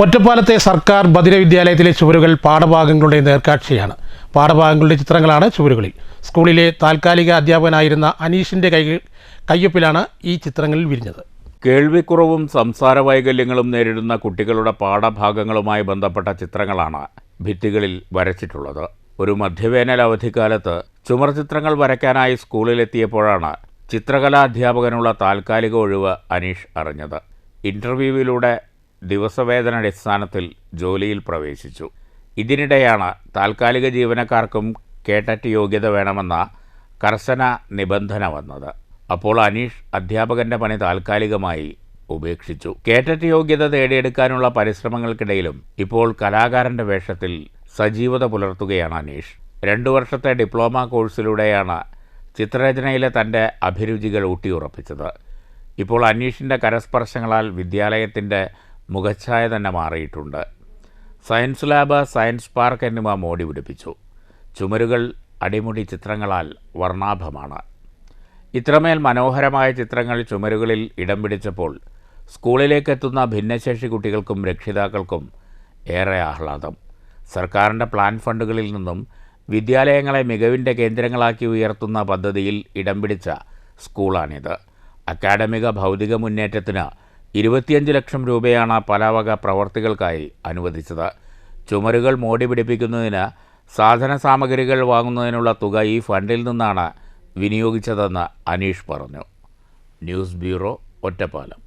ഒറ്റപ്പാലത്തെ സർക്കാർ ബദിര വിദ്യാലയത്തിലെ ചുവരുകൾ പാഠഭാഗങ്ങളുടെ നേർക്കാഴ്ചയാണ്. പാഠഭാഗങ്ങളുടെ ചിത്രങ്ങളാണ് ചുവരുകളിൽ. സ്കൂളിലെ താൽക്കാലിക അധ്യാപകനായിരുന്ന അനീഷിന്റെ കയ്യൊപ്പിലാണ് ഈ ചിത്രങ്ങളിൽ വിരിഞ്ഞത്. കേൾവിക്കുറവും സംസാര വൈകല്യങ്ങളും നേരിടുന്ന കുട്ടികളുടെ പാഠഭാഗങ്ങളുമായി ബന്ധപ്പെട്ട ചിത്രങ്ങളാണ് ഭിത്തികളിൽ വരച്ചിട്ടുള്ളത്. ഒരു മധ്യവേനൽ അവധിക്കാലത്ത് ചുമർ ചിത്രങ്ങൾ വരയ്ക്കാനായി സ്കൂളിലെത്തിയപ്പോഴാണ് ചിത്രകലാധ്യാപകനുള്ള താൽക്കാലിക ഒഴിവ് അനീഷ് അറിഞ്ഞത്. ഇന്റർവ്യൂവിലൂടെ ദിവസവേതനടിസ്ഥാനത്തിൽ ജോലിയിൽ പ്രവേശിച്ചു. ഇതിനിടെയാണ് താൽക്കാലിക ജീവനക്കാർക്കും കേട്ടറ്റ് യോഗ്യത വേണമെന്ന കർശന നിബന്ധന വന്നത്. അപ്പോൾ അനീഷ് അധ്യാപകന്റെ പണി താൽക്കാലികമായി ഉപേക്ഷിച്ചു. കേട്ടറ്റ് യോഗ്യത നേടിയെടുക്കാനുള്ള പരിശ്രമങ്ങൾക്കിടയിലും ഇപ്പോൾ കലാകാരന്റെ വേഷത്തിൽ സജീവത പുലർത്തുകയാണ് അനീഷ്. 2 വർഷത്തെ ഡിപ്ലോമ കോഴ്സിലൂടെയാണ് ചിത്രരചനയിലെ തൻ്റെ അഭിരുചികൾ ഊട്ടിയുറപ്പിച്ചത്. ഇപ്പോൾ അനീഷിൻ്റെ കരസ്പർശങ്ങളാൽ വിദ്യാലയത്തിൻ്റെ മുഖച്ഛായ തന്നെ മാറിയിട്ടുണ്ട്. സയൻസ് ലാബ്, സയൻസ് പാർക്ക് എന്നിവ മോടി പിടിപ്പിച്ചു. ചുമരുകൾ അടിമുടി ചിത്രങ്ങളാൽ വർണ്ണാഭമാണ്. ഇത്രമേൽ മനോഹരമായ ചിത്രങ്ങൾ ചുമരുകളിൽ ഇടം പിടിച്ചപ്പോൾ സ്കൂളിലേക്കെത്തുന്ന ഭിന്നശേഷി കുട്ടികൾക്കും രക്ഷിതാക്കൾക്കും ഏറെ ആഹ്ലാദം. സർക്കാരിൻ്റെ പ്ലാൻ ഫണ്ടുകളിൽ നിന്നും വിദ്യാലയങ്ങളെ മികവിൻ്റെ കേന്ദ്രങ്ങളാക്കി ഉയർത്തുന്ന പദ്ധതിയിൽ ഇടം പിടിച്ച സ്കൂളാണിത്. അക്കാഡമിക ഭൗതിക മുന്നേറ്റത്തിന് 25 ലക്ഷം രൂപയാണ് പല വക പ്രവർത്തികൾക്കായി അനുവദിച്ചത്. ചുമരുകൾ മോടി പിടിപ്പിക്കുന്നതിന് സാധന സാമഗ്രികൾ വാങ്ങുന്നതിനുള്ള തുക ഈ ഫണ്ടിൽ നിന്നാണ് വിനിയോഗിച്ചതെന്ന് അനീഷ് പറഞ്ഞു. News bureau, Ottapalam.